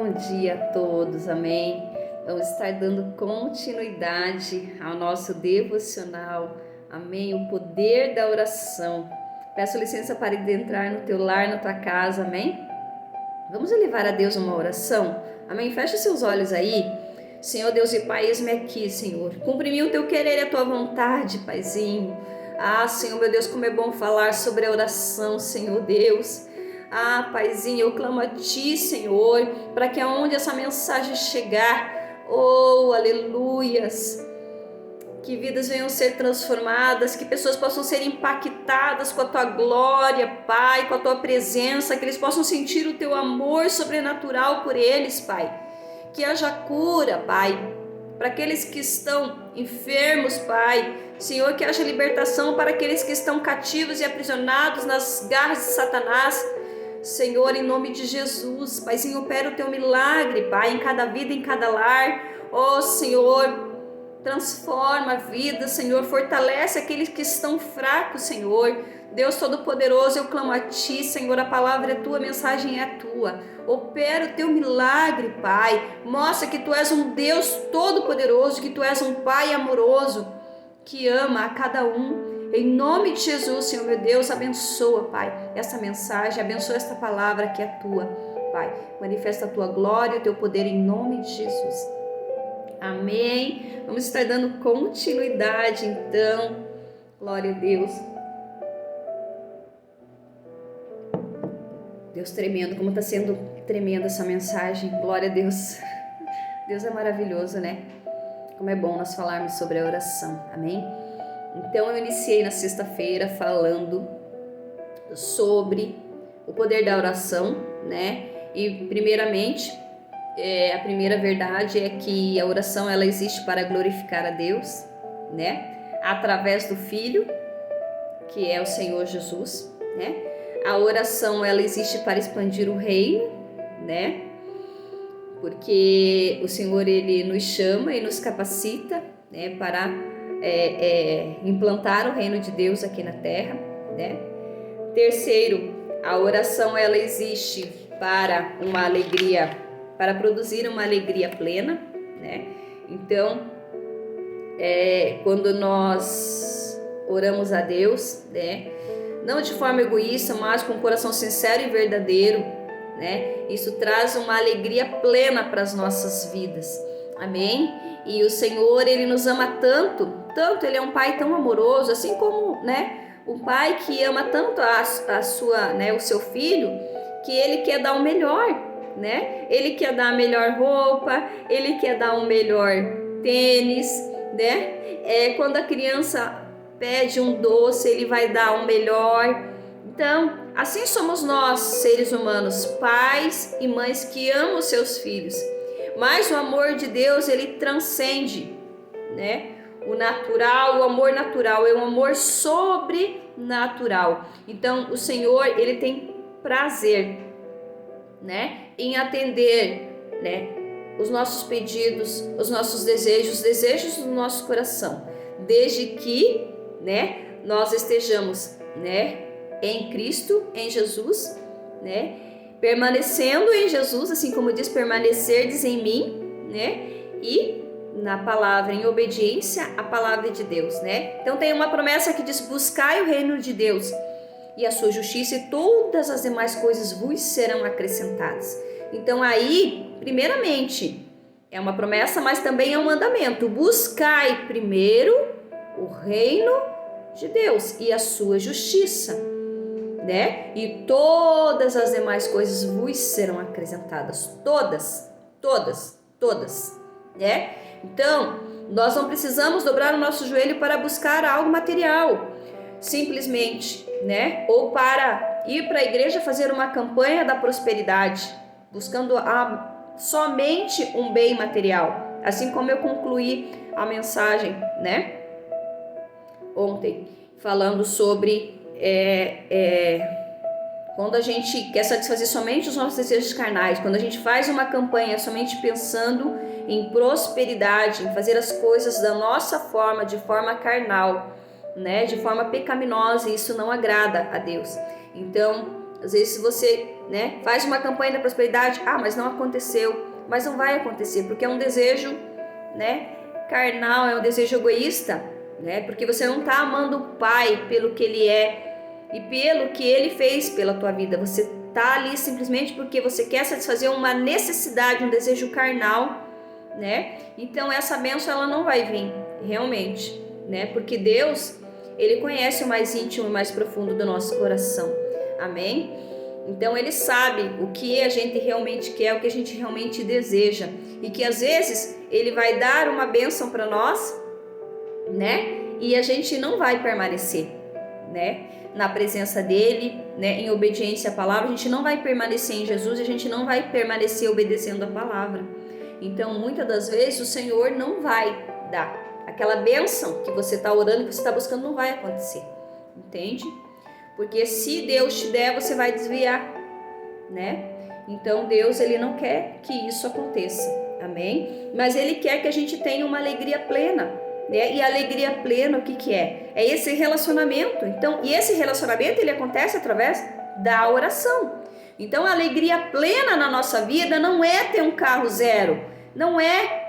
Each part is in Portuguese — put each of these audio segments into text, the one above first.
Bom dia a todos, amém? Vamos estar dando continuidade ao nosso devocional, amém? O poder da oração. Peço licença para adentrar no teu lar, na tua casa, amém? Vamos elevar a Deus uma oração, amém? Fecha seus olhos aí. Senhor Deus e Pai, eis-me aqui, Senhor. Cumpre em mim o teu querer e a tua vontade, Paizinho. Ah, Senhor, meu Deus, como é bom falar sobre a oração, Senhor Deus. Ah, Paizinho, eu clamo a Ti, Senhor, para que aonde essa mensagem chegar, oh, aleluias, que vidas venham ser transformadas, que pessoas possam ser impactadas com a Tua glória, Pai, com a Tua presença, que eles possam sentir o Teu amor sobrenatural por eles, Pai. Que haja cura, Pai, para aqueles que estão enfermos, Pai. Senhor, que haja libertação para aqueles que estão cativos e aprisionados nas garras de Satanás. Senhor, em nome de Jesus, Paizinho, opera o teu milagre, Pai, em cada vida, em cada lar. Oh, Senhor, transforma a vida, Senhor, fortalece aqueles que estão fracos, Senhor. Deus Todo-Poderoso, eu clamo a Ti, Senhor, a palavra é Tua, a mensagem é Tua. Opera o Teu milagre, Pai. Mostra que Tu és um Deus Todo-Poderoso, que Tu és um Pai amoroso, que ama a cada um. Em nome de Jesus, Senhor meu Deus, abençoa, Pai, essa mensagem, abençoa esta palavra que é Tua, Pai. Manifesta a Tua glória e o Teu poder em nome de Jesus. Amém. Vamos estar dando continuidade, então. Glória a Deus. Deus tremendo, como está sendo tremenda essa mensagem. Glória a Deus. Deus é maravilhoso, né? Como é bom nós falarmos sobre a oração. Amém? Então eu iniciei na sexta-feira falando sobre o poder da oração, né? E primeiramente, a primeira verdade é que a oração ela existe para glorificar a Deus, né? Através do Filho, que é o Senhor Jesus, né? A oração ela existe para expandir o reino, né? Porque o Senhor ele nos chama e nos capacita, né? Para implantar o reino de Deus aqui na terra, né? Terceiro, a oração ela existe para uma alegria, para produzir uma alegria plena, né? Então, quando nós oramos a Deus, né? Não de forma egoísta, mas com um coração sincero e verdadeiro, né? Isso traz uma alegria plena para as nossas vidas, amém? E o Senhor, Ele nos ama tanto, Ele é um Pai tão amoroso, assim como, né, um Pai que ama tanto a sua, né, o seu filho, que Ele quer dar o melhor, né? Ele quer dar a melhor roupa, Ele quer dar o melhor tênis, né? Quando a criança pede um doce, Ele vai dar o melhor. Então, assim somos nós, seres humanos, pais e mães que amam os seus filhos. Mas o amor de Deus, ele transcende, né? O natural, o amor natural é um amor sobrenatural. Então, o Senhor, ele tem prazer, né? Em atender, né? Os nossos pedidos, os nossos desejos, os desejos do nosso coração. Desde que, né? Nós estejamos, né? Em Cristo, em Jesus, né? Permanecendo em Jesus, assim como diz, permanecerdes em mim, né? E na palavra, em obediência à palavra de Deus, né? Então tem uma promessa que diz: buscai o reino de Deus e a sua justiça, e todas as demais coisas vos serão acrescentadas. Então aí, primeiramente, é uma promessa, mas também é um mandamento: buscai primeiro o reino de Deus e a sua justiça, né? E todas as demais coisas vos serão acrescentadas. Todas, né? Então, nós não precisamos dobrar o nosso joelho para buscar algo material, simplesmente, né? Ou para ir para a igreja fazer uma campanha da prosperidade, buscando somente um bem material. Assim como eu concluí a mensagem, né? Ontem, falando sobre quando a gente quer satisfazer somente os nossos desejos carnais, quando a gente faz uma campanha somente pensando em prosperidade, em fazer as coisas da nossa forma, de forma carnal, né, de forma pecaminosa, isso não agrada a Deus. Então, às vezes você né? Faz uma campanha da prosperidade, mas não aconteceu, mas não vai acontecer, porque é um desejo, né, carnal, é um desejo egoísta, né? Porque você não está amando o Pai pelo que Ele é e pelo que Ele fez pela tua vida. Você está ali simplesmente porque você quer satisfazer uma necessidade, um desejo carnal, né? Então essa bênção ela não vai vir realmente, né? Porque Deus, Ele conhece o mais íntimo e mais profundo do nosso coração. Amém? Então Ele sabe o que a gente realmente quer, o que a gente realmente deseja, e que às vezes Ele vai dar uma bênção para nós, né? E a gente não vai permanecer, né? Na presença dele, né? Em obediência à palavra, a gente não vai permanecer em Jesus, a gente não vai permanecer obedecendo a palavra. Então, muitas das vezes o Senhor não vai dar aquela bênção que você está orando, que você está buscando, não vai acontecer, entende? Porque se Deus te der, você vai desviar, né? Então Deus, Ele não quer que isso aconteça, amém? Mas Ele quer que a gente tenha uma alegria plena, né? E a alegria plena, o que que é? É esse relacionamento. Então, e esse relacionamento, ele acontece através da oração. Então, a alegria plena na nossa vida não é ter um carro zero, não é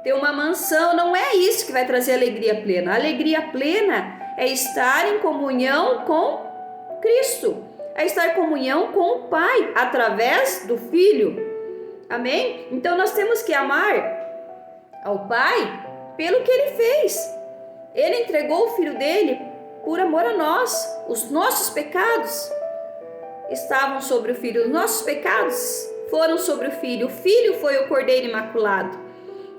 ter uma mansão, não é isso que vai trazer alegria plena. A alegria plena é estar em comunhão com Cristo, é estar em comunhão com o Pai, através do Filho. Amém? Então, nós temos que amar ao Pai pelo que Ele fez. Ele entregou o Filho dele por amor a nós. Os nossos pecados estavam sobre o Filho, os nossos pecados foram sobre o Filho foi o Cordeiro Imaculado,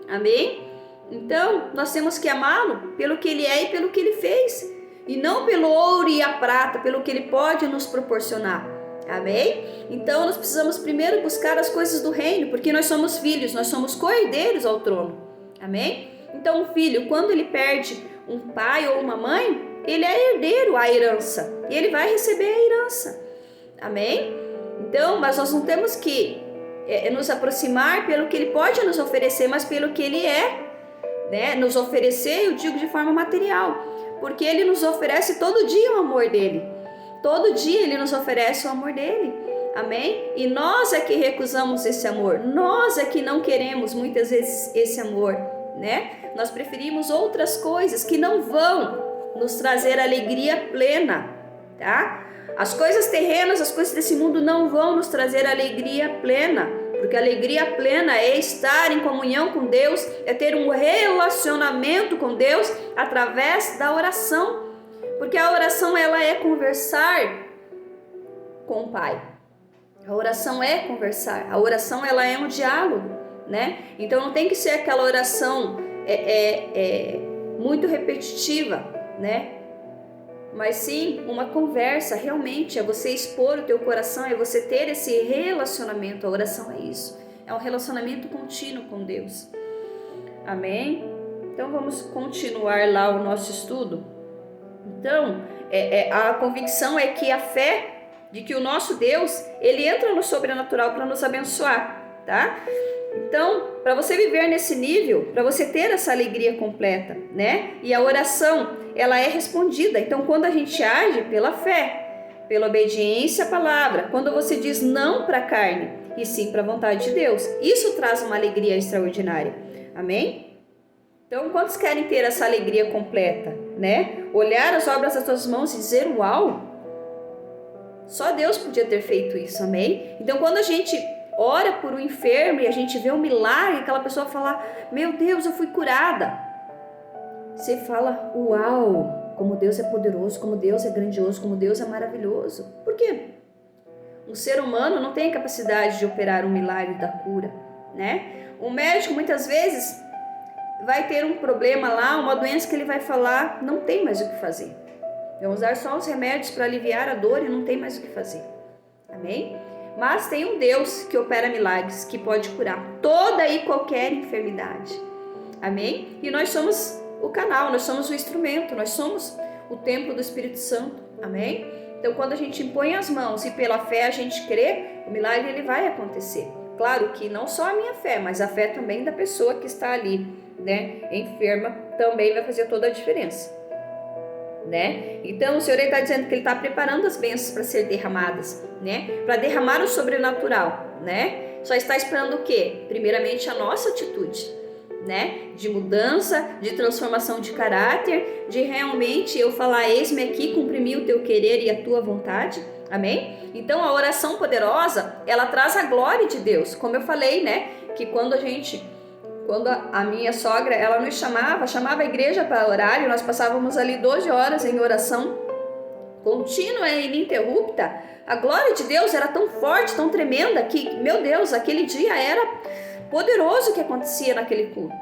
amém? Então, nós temos que amá-lo pelo que Ele é e pelo que Ele fez, e não pelo ouro e a prata, pelo que Ele pode nos proporcionar, amém? Então, nós precisamos primeiro buscar as coisas do reino, porque nós somos filhos, nós somos cordeiros ao trono, amém? Então, o filho, quando ele perde um pai ou uma mãe, ele é herdeiro à herança, e ele vai receber a herança. Amém? Então, mas nós não temos que nos aproximar pelo que Ele pode nos oferecer, mas pelo que Ele é, né? Nos oferecer, eu digo de forma material, porque Ele nos oferece todo dia o amor dEle. Todo dia Ele nos oferece o amor dEle. Amém? E nós é que recusamos esse amor. Nós é que não queremos muitas vezes esse amor, né? Nós preferimos outras coisas que não vão nos trazer alegria plena, tá? As coisas terrenas, as coisas desse mundo não vão nos trazer alegria plena, porque a alegria plena é estar em comunhão com Deus, é ter um relacionamento com Deus através da oração, porque a oração ela é conversar com o Pai. A oração é conversar, a oração ela é um diálogo, né? Então não tem que ser aquela oração muito repetitiva, né? Mas sim uma conversa, realmente é você expor o teu coração, é você ter esse relacionamento. A oração é isso, é um relacionamento contínuo com Deus, amém? Então vamos continuar lá o nosso estudo. Então a convicção é que a fé de que o nosso Deus, Ele entra no sobrenatural para nos abençoar, tá? Então, para você viver nesse nível, para você ter essa alegria completa, né? E a oração, ela é respondida. Então, quando a gente age pela fé, pela obediência à palavra, quando você diz não para a carne e sim para a vontade de Deus, isso traz uma alegria extraordinária. Amém? Então, quantos querem ter essa alegria completa, né? Olhar as obras das tuas mãos e dizer, uau, só Deus podia ter feito isso, amém? Então, quando a gente ora por um enfermo e a gente vê um milagre, aquela pessoa fala, meu Deus, eu fui curada. Você fala, uau, como Deus é poderoso, como Deus é grandioso, como Deus é maravilhoso. Por quê? O ser humano não tem a capacidade de operar um milagre da cura, né? O médico muitas vezes vai ter um problema lá, uma doença que ele vai falar, não tem mais o que fazer. Vão usar só os remédios para aliviar a dor e não tem mais o que fazer. Amém? Mas tem um Deus que opera milagres, que pode curar toda e qualquer enfermidade. Amém? E nós somos o canal, nós somos o instrumento, nós somos o templo do Espírito Santo. Amém? Então, quando a gente impõe as mãos e pela fé a gente crê, o milagre ele vai acontecer. Claro que não só a minha fé, mas a fé também da pessoa que está ali, né, enferma, também vai fazer toda a diferença. né? Então o Senhor está dizendo que Ele está preparando as bênçãos para ser derramadas, né? Para derramar o sobrenatural, né? Só está esperando o quê? Primeiramente a nossa atitude, né? De mudança, de transformação de caráter, de realmente eu falar, eis-me aqui, cumprir o teu querer e a tua vontade, amém? Então a oração poderosa, ela traz a glória de Deus, como eu falei, né? Que quando a minha sogra, ela nos chamava a igreja para orar, e nós passávamos ali 12 horas em oração contínua e ininterrupta. A glória de Deus era tão forte, tão tremenda, que, meu Deus, aquele dia era poderoso o que acontecia naquele culto,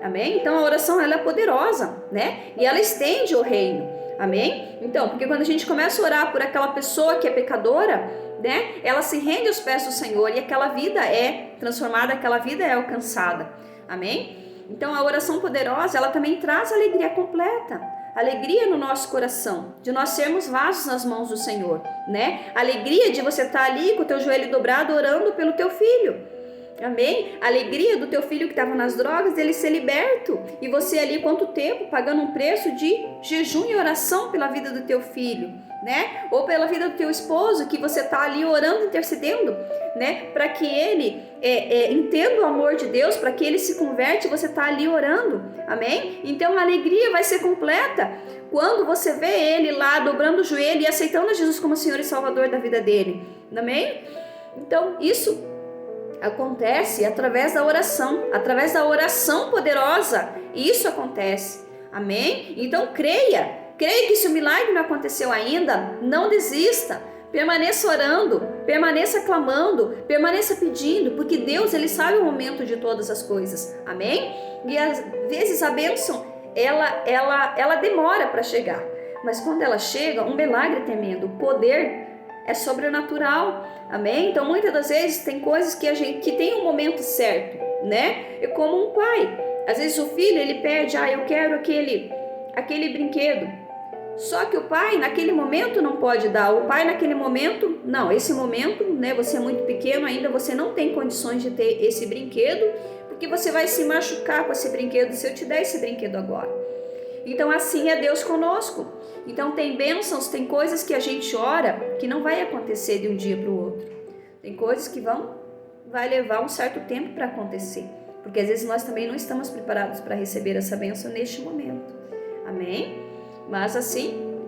amém? Então a oração, ela é poderosa, né? E ela estende o reino, amém? Então, porque quando a gente começa a orar por aquela pessoa que é pecadora, né? Ela se rende aos pés do Senhor e aquela vida é transformada, aquela vida é alcançada, amém? Então a oração poderosa, ela também traz alegria completa, alegria no nosso coração, de nós sermos vasos nas mãos do Senhor, né? Alegria de você estar ali com o teu joelho dobrado orando pelo teu filho, amém? Alegria do teu filho que estava nas drogas, dele ser liberto, e você ali quanto tempo pagando um preço de jejum e oração pela vida do teu filho, né? Ou pela vida do teu esposo, que você está ali orando, intercedendo, né? Para que ele entenda o amor de Deus, para que ele se converte, você está ali orando, amém? Então a alegria vai ser completa quando você vê ele lá dobrando o joelho e aceitando a Jesus como Senhor e Salvador da vida dele, amém? Então isso acontece através da oração poderosa, isso acontece, amém? Então creia que se o milagre não aconteceu ainda, não desista, permaneça orando, permaneça clamando, permaneça pedindo, porque Deus, Ele sabe o momento de todas as coisas, amém? E às vezes a bênção, ela demora para chegar, mas quando ela chega, um milagre tremendo, o poder é sobrenatural, amém? Então muitas das vezes tem coisas que tem um momento certo, né? É como um pai, às vezes o filho, ele pede, eu quero aquele brinquedo, só que o pai naquele momento não pode dar, o pai naquele momento, não, esse momento, né, você é muito pequeno ainda, você não tem condições de ter esse brinquedo, porque você vai se machucar com esse brinquedo se eu te der esse brinquedo agora. Então assim é Deus conosco. Então tem bênçãos, tem coisas que a gente ora que não vai acontecer de um dia para o outro. Tem coisas que vai levar um certo tempo para acontecer, porque às vezes nós também não estamos preparados para receber essa bênção neste momento, amém? Mas assim,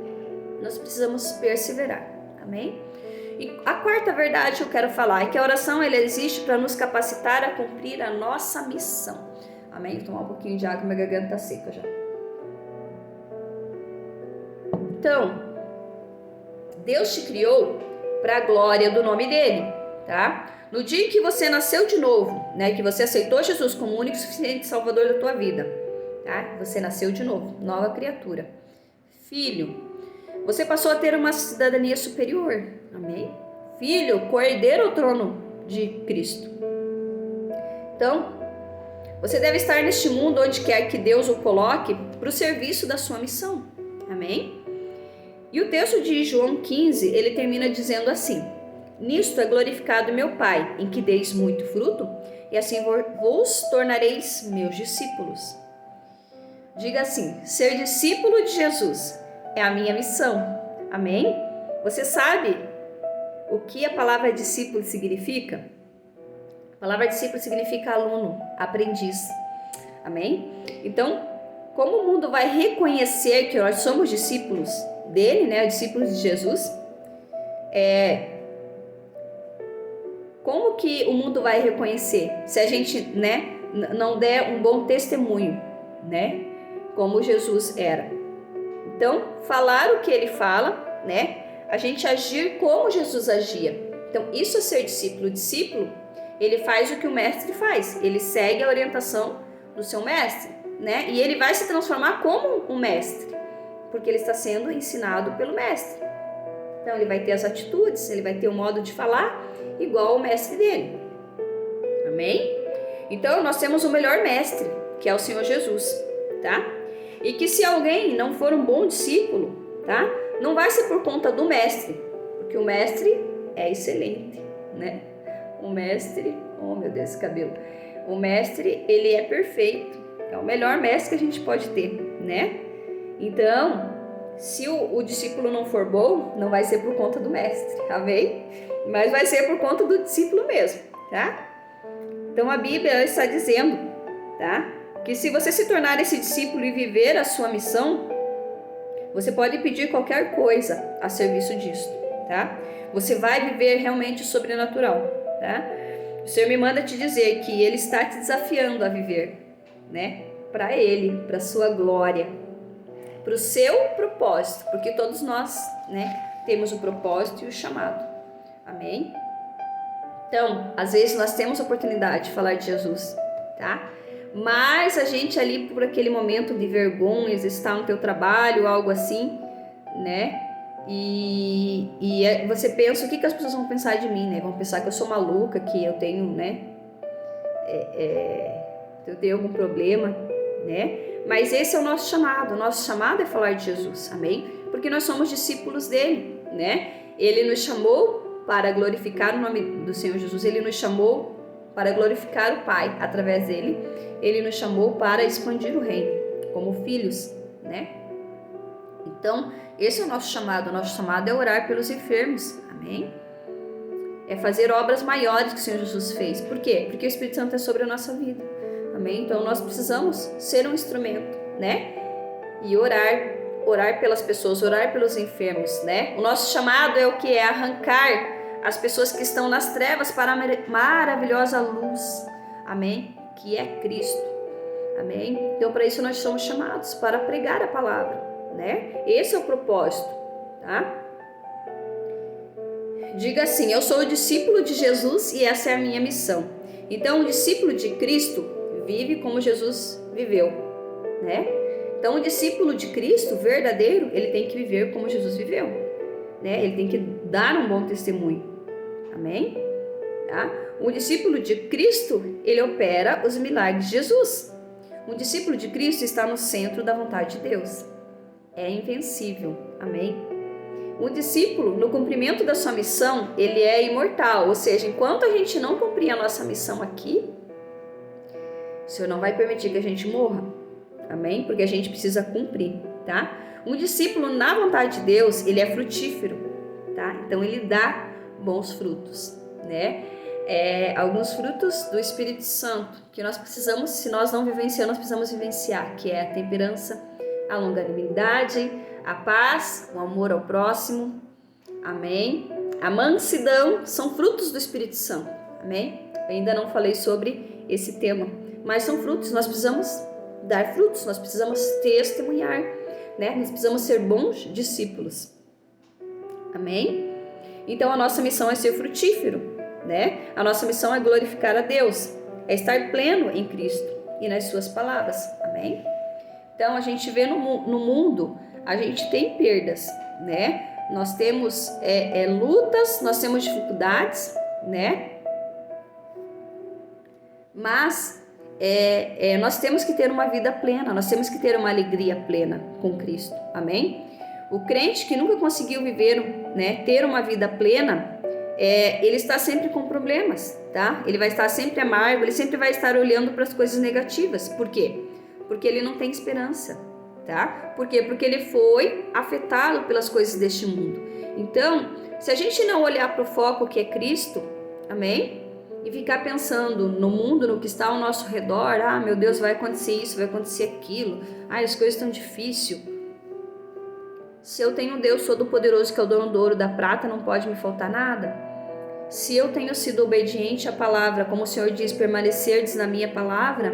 nós precisamos perseverar, amém? E a quarta verdade que eu quero falar é que a oração, ela existe para nos capacitar a cumprir a nossa missão, amém? Vou tomar um pouquinho de água, minha garganta está seca já. Então, Deus te criou para a glória do nome dele, tá? No dia que você nasceu de novo, né, que você aceitou Jesus como o único e suficiente Salvador da tua vida, tá? Você nasceu de novo, nova criatura. Filho, você passou a ter uma cidadania superior, amém? Filho, cordeiro ao trono de Cristo. Então, você deve estar neste mundo onde quer que Deus o coloque para o serviço da sua missão, amém? E o texto de João 15, ele termina dizendo assim: nisto é glorificado meu Pai, em que deis muito fruto, e assim vos tornareis meus discípulos. Diga assim: ser discípulo de Jesus é a minha missão, amém? Você sabe o que a palavra discípulo significa? A palavra discípulo significa aluno, aprendiz, amém? Então, como o mundo vai reconhecer que nós somos discípulos dele, né, discípulos de Jesus, como que o mundo vai reconhecer se a gente, né, não der um bom testemunho, né, como Jesus era? Então, falar o que ele fala, né, a gente agir como Jesus agia. Então, isso é ser discípulo. O discípulo, ele faz o que o mestre faz, ele segue a orientação do seu mestre, né, e ele vai se transformar como um mestre, porque ele está sendo ensinado pelo mestre. Então ele vai ter as atitudes, ele vai ter o modo de falar igual ao mestre dele, amém? Então nós temos o melhor mestre, que é o Senhor Jesus, tá? E que se alguém não for um bom discípulo, tá? Não vai ser por conta do mestre, porque o mestre é excelente, né? O mestre, oh meu Deus, esse cabelo. O mestre, ele é perfeito, é o melhor mestre que a gente pode ter, né? Então, Se o discípulo não for bom, não vai ser por conta do mestre, amém? Mas vai ser por conta do discípulo mesmo, tá? Então a Bíblia está dizendo, tá? Que se você se tornar esse discípulo e viver a sua missão, você pode pedir qualquer coisa a serviço disso, tá? Você vai viver realmente o sobrenatural, tá? O Senhor me manda te dizer que Ele está te desafiando a viver, né? Para Ele, para sua glória, para o seu propósito, porque todos nós, né, temos o propósito e o chamado, amém? Então, às vezes nós temos a oportunidade de falar de Jesus, tá? Mas a gente ali por aquele momento de vergonha, está no teu trabalho, algo assim, né? E você pensa, o que as pessoas vão pensar de mim, né? Vão pensar que eu sou maluca, que eu tenho, né? Eu tenho algum problema, né? Mas esse é o nosso chamado é falar de Jesus, amém? Porque nós somos discípulos dele, né? Ele nos chamou para glorificar o nome do Senhor Jesus, Ele nos chamou para glorificar o Pai através dele, Ele nos chamou para expandir o reino, como filhos, né? Então, esse é o nosso chamado é orar pelos enfermos, amém? É fazer obras maiores que o Senhor Jesus fez. Por quê? Porque o Espírito Santo é sobre a nossa vida, amém? Então, nós precisamos ser um instrumento, né? E orar pelas pessoas, orar pelos enfermos, né? O nosso chamado é o que? É arrancar as pessoas que estão nas trevas para a maravilhosa luz, amém? Que é Cristo, amém? Então, para isso nós somos chamados, para pregar a palavra, né? Esse é o propósito, tá? Diga assim: eu sou o discípulo de Jesus e essa é a minha missão. Então, o discípulo de Cristo vive como Jesus viveu, né? Então, o discípulo de Cristo verdadeiro, ele tem que viver como Jesus viveu, né? Ele tem que dar um bom testemunho, amém? Tá? O discípulo de Cristo, ele opera os milagres de Jesus. O discípulo de Cristo está no centro da vontade de Deus. É invencível, amém? O discípulo, no cumprimento da sua missão, ele é imortal, ou seja, enquanto a gente não cumprir a nossa missão aqui, o Senhor não vai permitir que a gente morra, amém? Porque a gente precisa cumprir, tá? Um discípulo na vontade de Deus, ele é frutífero, tá? Então ele dá bons frutos, né? Alguns frutos do Espírito Santo que nós precisamos, se nós não vivenciamos, nós precisamos vivenciar, que é a temperança, a longanimidade, a paz, o amor ao próximo, amém? A mansidão são frutos do Espírito Santo, amém? Eu ainda não falei sobre esse tema, mas são frutos, nós precisamos dar frutos, nós precisamos testemunhar, né? Nós precisamos ser bons discípulos, amém? Então a nossa missão é ser frutífero, né? A nossa missão é glorificar a Deus, é estar pleno em Cristo e nas suas palavras, amém? Então a gente vê no mundo, a gente tem perdas, né? Nós temos lutas, nós temos dificuldades, né? Mas nós temos que ter uma vida plena, nós temos que ter uma alegria plena com Cristo, amém? O crente que nunca conseguiu viver, né, ter uma vida plena, ele está sempre com problemas, tá? Ele vai estar sempre amargo, ele sempre vai estar olhando para as coisas negativas. Por quê? Porque ele não tem esperança, tá? Por quê? Porque ele foi afetado pelas coisas deste mundo. Então, se a gente não olhar para o foco que é Cristo, amém? E ficar pensando no mundo, no que está ao nosso redor, ah, meu Deus, vai acontecer isso, vai acontecer aquilo, ah, as coisas estão difíceis. Se eu tenho um Deus Todo-Poderoso que é o dono do ouro e da prata, não pode me faltar nada. Se eu tenho sido obediente à palavra, como o Senhor diz, permanecerdes na minha palavra,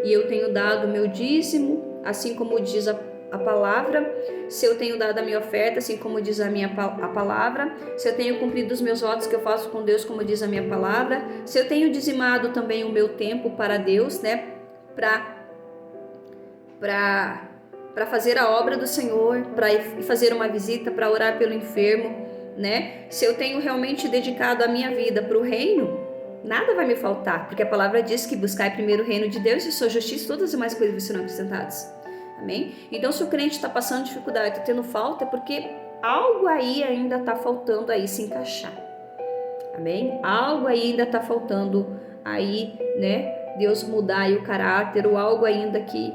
e eu tenho dado o meu dízimo, assim como diz a palavra, se eu tenho dado a minha oferta, assim como diz a palavra, se eu tenho cumprido os meus votos que eu faço com Deus, como diz a minha palavra, se eu tenho dizimado também o meu tempo para Deus, né, para fazer a obra do Senhor, para fazer uma visita, para orar pelo enfermo, né? Se eu tenho realmente dedicado a minha vida para o reino, nada vai me faltar, porque a palavra diz que buscai primeiro o reino de Deus e sua justiça, todas as demais coisas serão acrescentadas, amém? Então, se o crente está passando dificuldade, está tendo falta, é porque algo aí ainda está faltando aí se encaixar, amém? Algo aí ainda está faltando aí, né? Deus mudar aí o caráter, ou algo ainda que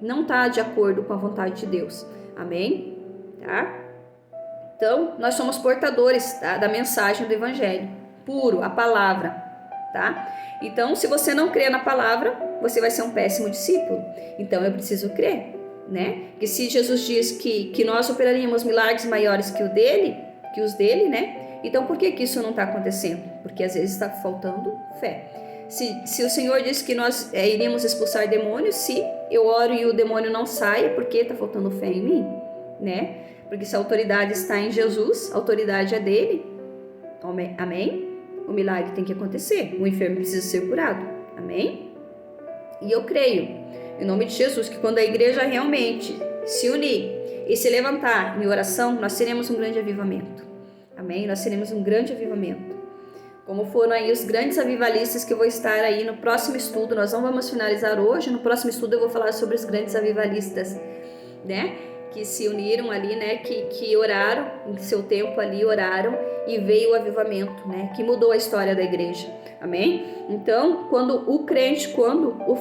não está de acordo com a vontade de Deus. Amém? Tá? Então, nós somos portadores, tá, da mensagem do Evangelho puro, a palavra, tá? Então, se você não crê na palavra, você vai ser um péssimo discípulo. Então, eu preciso crer, né? Que se Jesus diz que nós operaríamos milagres maiores que os dele, né? Então, por que isso não está acontecendo? Porque às vezes está faltando fé. Se o Senhor disse que nós iríamos expulsar demônios, se eu oro e o demônio não sai, é porque está faltando fé em mim, né? Porque se a autoridade está em Jesus, a autoridade é dele. Amém? O milagre tem que acontecer. O enfermo precisa ser curado. Amém? E eu creio, em nome de Jesus, que quando a igreja realmente se unir e se levantar em oração, nós teremos um grande avivamento. Amém? Nós teremos um grande avivamento. Como foram aí os grandes avivalistas que eu vou estar aí no próximo estudo. Nós não vamos finalizar hoje. No próximo estudo eu vou falar sobre os grandes avivalistas, né? Que se uniram ali, né? Que oraram, em seu tempo ali oraram e veio o avivamento, né? Que mudou a história da igreja. Amém? Então, quando o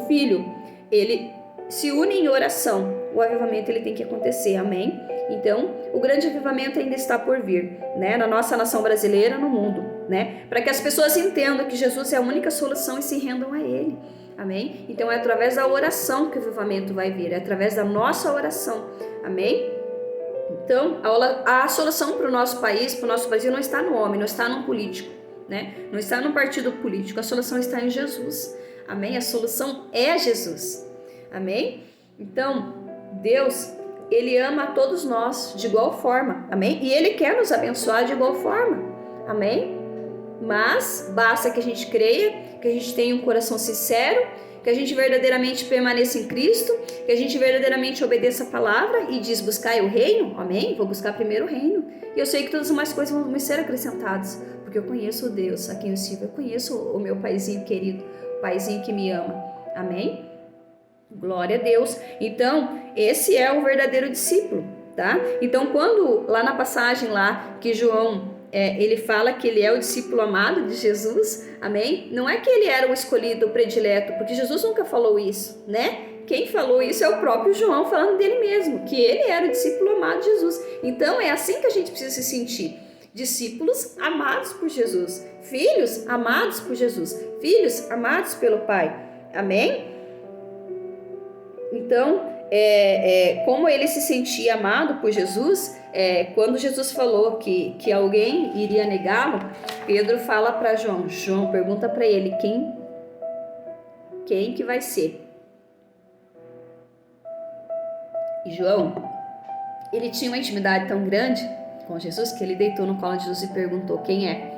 filho, ele se une em oração, o avivamento ele tem que acontecer. Amém? Então, o grande avivamento ainda está por vir, né? Na nossa nação brasileira, no mundo, né? Para que as pessoas entendam que Jesus é a única solução e se rendam a Ele. Amém? Então, é através da oração que o avivamento vai vir, é através da nossa oração. Amém? Então, a solução para o nosso país, para o nosso Brasil, não está no homem, não está no político, né? Não está no partido político, a solução está em Jesus. Amém? A solução é Jesus. Amém? Então, Deus, Ele ama a todos nós de igual forma. Amém? E Ele quer nos abençoar de igual forma. Amém? Mas basta que a gente creia, que a gente tenha um coração sincero, que a gente verdadeiramente permaneça em Cristo, que a gente verdadeiramente obedeça a palavra e diz buscar o reino. Amém? Vou buscar primeiro o reino. E eu sei que todas as demais coisas vão me ser acrescentadas, porque eu conheço o Deus a quem eu sirvo, eu conheço o meu paizinho querido, o paizinho que me ama. Amém? Glória a Deus. Então, esse é o verdadeiro discípulo, tá? Então, quando lá na passagem lá que João ele fala que ele é o discípulo amado de Jesus, amém? Não é que ele era o escolhido, o predileto, porque Jesus nunca falou isso, né? Quem falou isso é o próprio João falando dele mesmo, que ele era o discípulo amado de Jesus. Então, é assim que a gente precisa se sentir. Discípulos amados por Jesus, filhos amados por Jesus, filhos amados pelo Pai, amém? Então, como ele se sentia amado por Jesus, quando Jesus falou que alguém iria negá-lo, Pedro fala para João pergunta para ele quem que vai ser. E João, ele tinha uma intimidade tão grande com Jesus que ele deitou no colo de Jesus e perguntou quem é.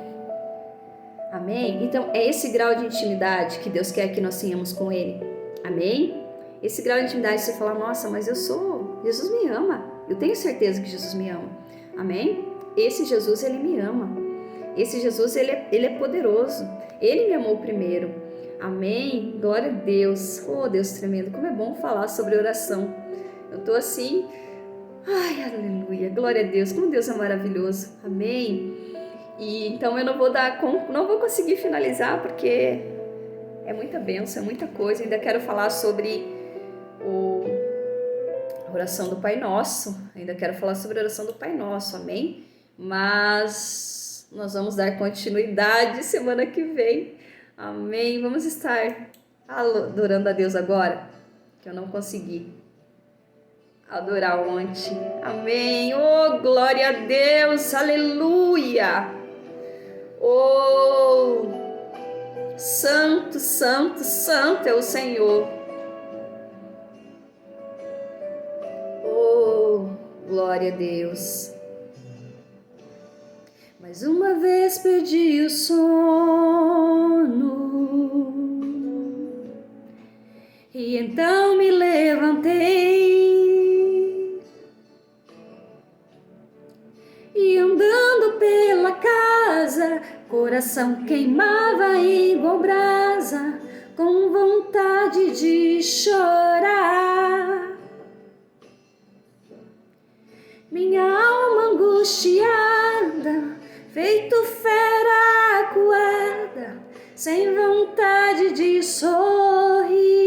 Amém? Então, é esse grau de intimidade que Deus quer que nós tenhamos com Ele. Amém? Esse grau de intimidade, você fala, nossa, mas Jesus me ama. Eu tenho certeza que Jesus me ama. Amém? Esse Jesus, Ele me ama. Esse Jesus, ele é poderoso. Ele me amou primeiro. Amém? Glória a Deus. Oh, Deus tremendo. Como é bom falar sobre oração. Eu tô assim, ai, aleluia. Glória a Deus. Como Deus é maravilhoso. Amém? E então eu não vou conseguir finalizar porque é muita bênção, é muita coisa. Ainda quero falar sobre a oração do Pai Nosso. Ainda quero falar sobre a oração do Pai Nosso, amém? Mas nós vamos dar continuidade semana que vem, amém? Vamos estar adorando a Deus agora, que eu não consegui adorar ontem, amém? Oh, glória a Deus, aleluia! Oh, santo, santo, santo é o Senhor. Oh, glória a Deus. Mais uma vez perdi o sono e então me levantei e andando pela casa, coração queimava igual brasa, com vontade de chorar. Minha alma angustiada, feito fera acuada, sem vontade de sorrir.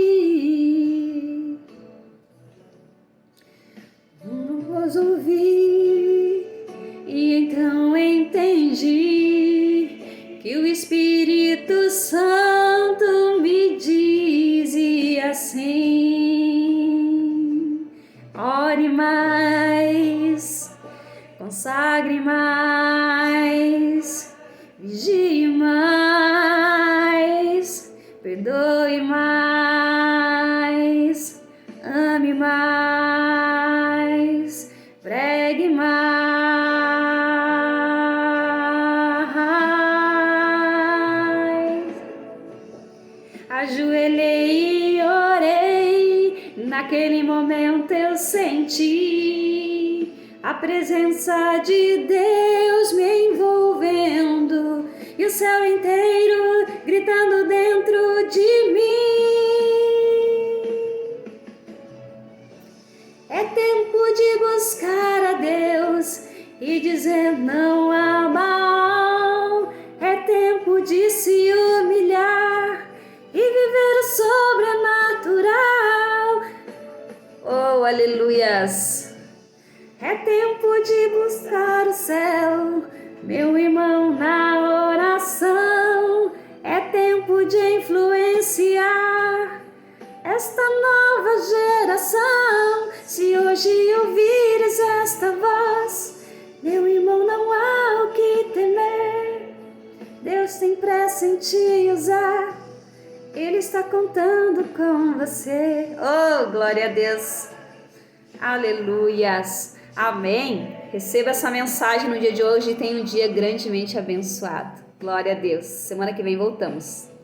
assim. Ore mais, consagre mais, vigie mais, perdoe mais, ame mais, pregue mais. Ajoelhei e orei, naquele momento eu senti a presença de Deus me envolvendo e o céu inteiro gritando dentro de mim. É tempo de buscar a Deus e dizer não a mal. É tempo de se humilhar e viver o sobrenatural. Oh, aleluias! É tempo de buscar o céu, meu irmão, na oração. É tempo de influenciar esta nova geração. Se hoje ouvires esta voz, meu irmão, não há o que temer. Deus tem pressa em te usar, Ele está contando com você. Oh, glória a Deus! Aleluias! Amém! Receba essa mensagem no dia de hoje e tenha um dia grandemente abençoado. Glória a Deus! Semana que vem voltamos.